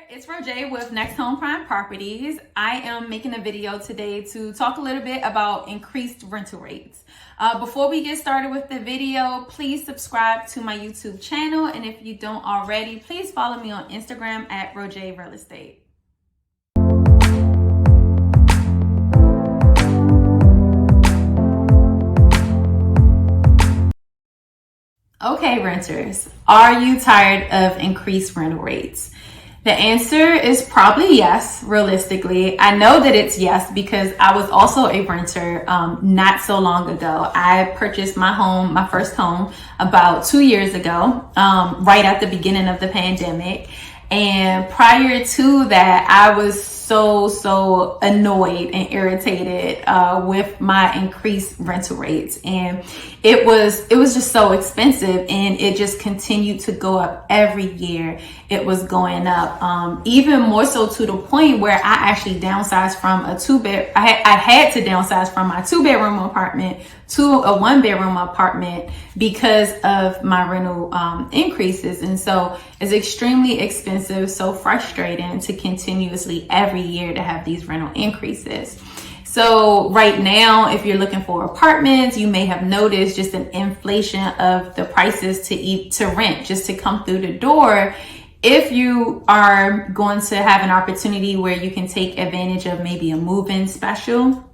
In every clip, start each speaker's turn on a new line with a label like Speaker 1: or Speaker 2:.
Speaker 1: It's Rojay with Next Home Prime Properties. I am making a video today to talk a little bit about increased rental rates. Before we get started with the video, please subscribe to my YouTube channel. And if you don't already, please follow me on Instagram at Rojay Real Estate. Okay, renters, are you tired of increased rental rates? The answer is probably yes, realistically. I know that it's yes because I was also a renter not so long ago. I purchased my first home about 2 years ago, right at the beginning of the pandemic. And prior to that, I was so annoyed and irritated with my increased rental rates, and it was just so expensive, and it just continued to go up every year. It was going up, even more so to the point where I actually downsized from a I had to downsize from my 2-bedroom apartment to a 1-bedroom apartment because of my rental increases. And so it's extremely expensive, so frustrating to continuously every year to have these rental increases. So right now, if you're looking for apartments, you may have noticed just an inflation of the prices to rent, just to come through the door. If you are going to have an opportunity where you can take advantage of maybe a move-in special,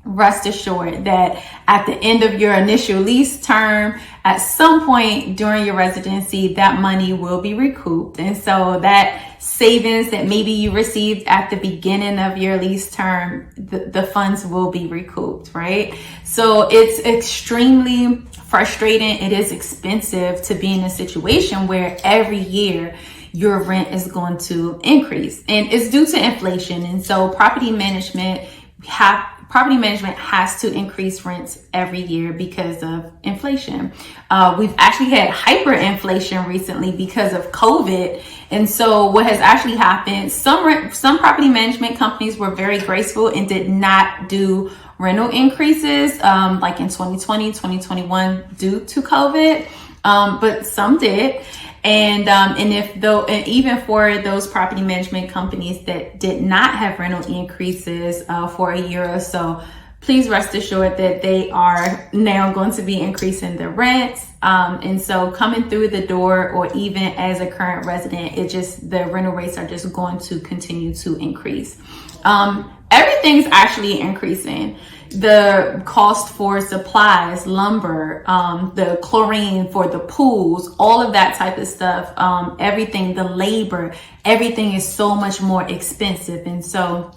Speaker 1: rest assured that at the end of your initial lease term, at some point during your residency, that money will be recouped. And so that savings that maybe you received at the beginning of your lease term, the funds will be recouped, right? So it's extremely frustrating. It is expensive to be in a situation where every year your rent is going to increase, and it's due to inflation. And so property management has to increase rents every year because of inflation. We've actually had hyperinflation recently because of COVID. And so what has actually happened, some property management companies were very graceful and did not do rental increases like in 2020, 2021 due to COVID, but some did. And even for those property management companies that did not have rental increases for a year or so, please rest assured that they are now going to be increasing their rents. And so coming through the door, or even as a current resident, the rental rates are just going to continue to increase. Everything's actually increasing. The cost for supplies, lumber, the chlorine for the pools, all of that type of stuff, everything, the labor, everything is so much more expensive. And so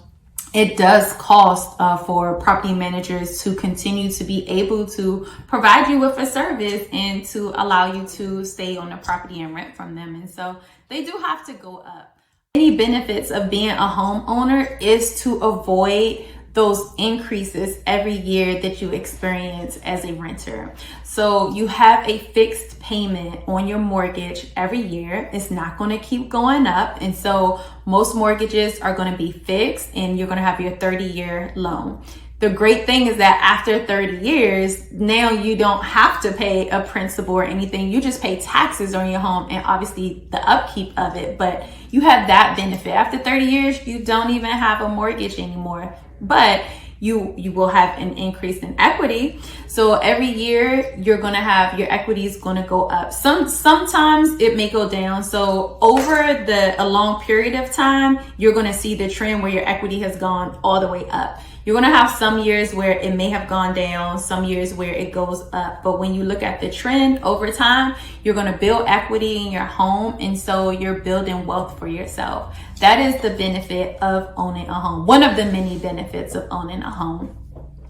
Speaker 1: it does cost for property managers to continue to be able to provide you with a service and to allow you to stay on the property and rent from them. And so they do have to go up. Any benefits of being a homeowner is to avoid those increases every year that you experience as a renter. So you have a fixed payment on your mortgage every year. It's not going to keep going up. And so most mortgages are going to be fixed, and you're going to have your 30-year loan. The great thing is that after 30 years, now you don't have to pay a principal or anything. You just pay taxes on your home and obviously the upkeep of it. But you have that benefit. After 30 years, you don't even have a mortgage anymore. But you will have an increase in equity. So every year you're going to have your equity is going to go up. Sometimes it may go down. So over a long period of time, you're going to see the trend where your equity has gone all the way up. You're going to have some years where it may have gone down, some years where it goes up. But when you look at the trend over time, you're going to build equity in your home. And so you're building wealth for yourself. That is the benefit of owning a home. One of the many benefits of owning a home.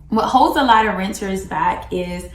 Speaker 1: What holds a lot of renters back is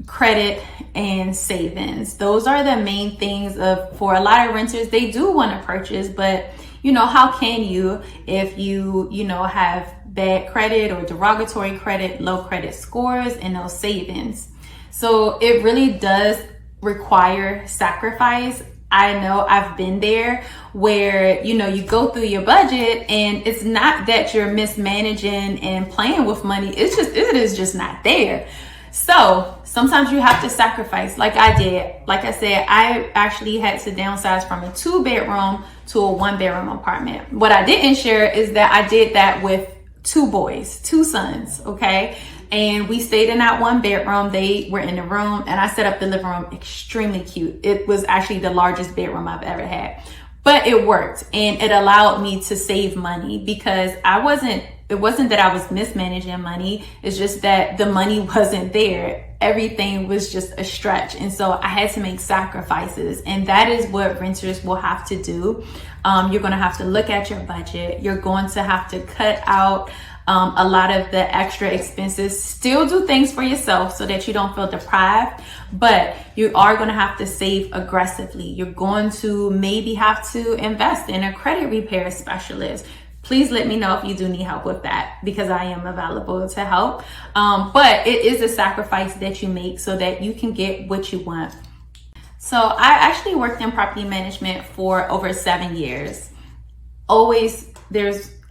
Speaker 1: credit and savings. Those are the main things for a lot of renters. They do want to purchase, but how can you if you have bad credit or derogatory credit, low credit scores, and no savings? So it really does require sacrifice. I know I've been there where, you go through your budget and it's not that you're mismanaging and playing with money. It is just not there. So sometimes you have to sacrifice, like I did. Like I said, I actually had to downsize from a 2-bedroom to a 1-bedroom apartment. What I didn't share is that I did that with 2 boys, 2 sons, okay? And we stayed in that 1-bedroom. They were in the room, and I set up the living room extremely cute. It was actually the largest bedroom I've ever had. But it worked, and it allowed me to save money because it wasn't that I was mismanaging money. It's just that the money wasn't there. Everything was just a stretch. And so I had to make sacrifices. And that is what renters will have to do. You're going to have to look at your budget. You're going to have to cut out a lot of the extra expenses. Still do things for yourself so that you don't feel deprived, but you are going to have to save aggressively. You're going to maybe have to invest in a credit repair specialist. Please let me know if you do need help with that, because I am available to help. But it is a sacrifice that you make so that you can get what you want. So I actually worked in property management for over 7 years.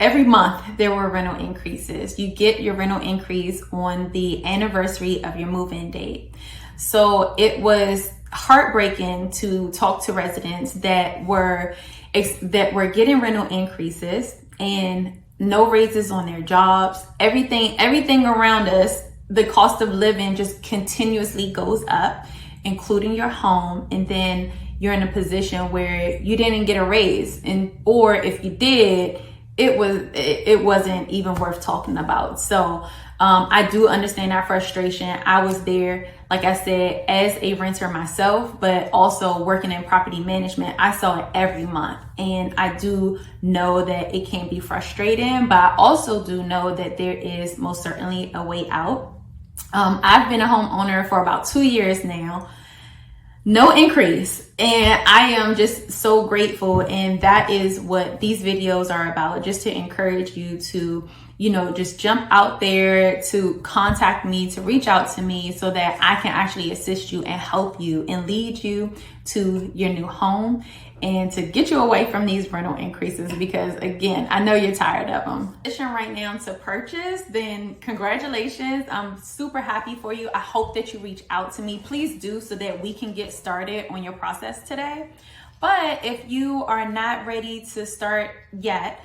Speaker 1: Every month there were rental increases. You get your rental increase on the anniversary of your move-in date. So it was heartbreaking to talk to residents that were getting rental increases and no raises on their jobs. Everything around us, the cost of living just continuously goes up, including your home. And then you're in a position where you didn't get a raise, or if you did, it wasn't even worth talking about. So I do understand that frustration. I was there, like I said, as a renter myself, but also working in property management. I saw it every month, and I do know that it can be frustrating, but I also do know that there is most certainly a way out. I've been a homeowner for about 2 years now. No increase. And I am just so grateful. And that is what these videos are about, just to encourage you to, just jump out there, to contact me, to reach out to me so that I can actually assist you and help you and lead you to your new home and to get you away from these rental increases, because again, I know you're tired of them. Right now to purchase, then congratulations. I'm super happy for you. I hope that you reach out to me. Please do, so that we can get started on your process today. But if you are not ready to start yet,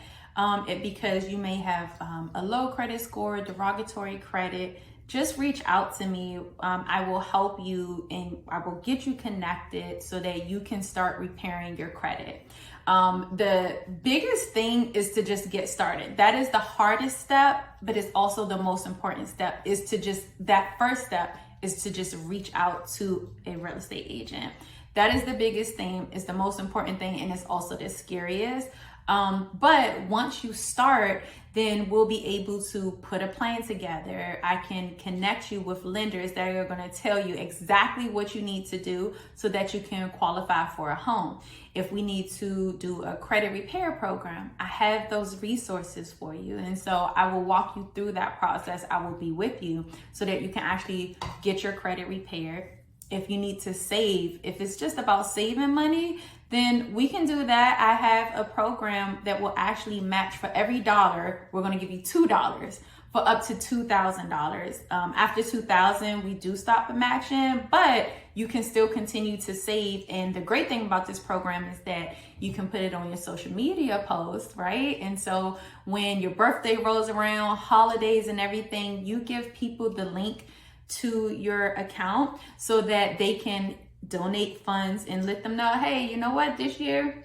Speaker 1: because you may have a low credit score, derogatory credit, just reach out to me. I will help you, and I will get you connected so that you can start repairing your credit. The biggest thing is to just get started. That is the hardest step, but it's also the most important step. That first step is to just reach out to a real estate agent. That is the biggest thing, is the most important thing, and it's also the scariest. But once you start, then we'll be able to put a plan together. I can connect you with lenders that are going to tell you exactly what you need to do so that you can qualify for a home. If we need to do a credit repair program, I have those resources for you. And so I will walk you through that process. I will be with you so that you can actually get your credit repaired. If you need to save, if it's just about saving money, then we can do that. I have a program that will actually match for every dollar. We're going to give you $2 for up to $2,000. After $2,000, we do stop the matching, but you can still continue to save. And the great thing about this program is that you can put it on your social media post, right? And so when your birthday rolls around, holidays and everything, you give people the link to your account so that they can donate funds and let them know, hey, you know what, this year,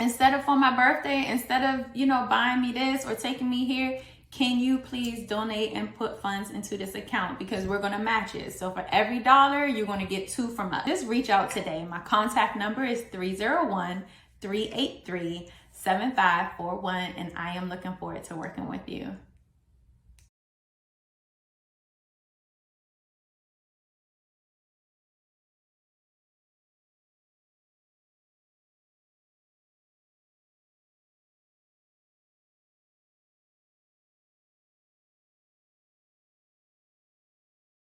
Speaker 1: instead of for my birthday, instead of, buying me this or taking me here, can you please donate and put funds into this account, because we're going to match it. So for every dollar, you're going to get $2 from us. Just reach out today. My contact number is 301-383-7541, and I am looking forward to working with you.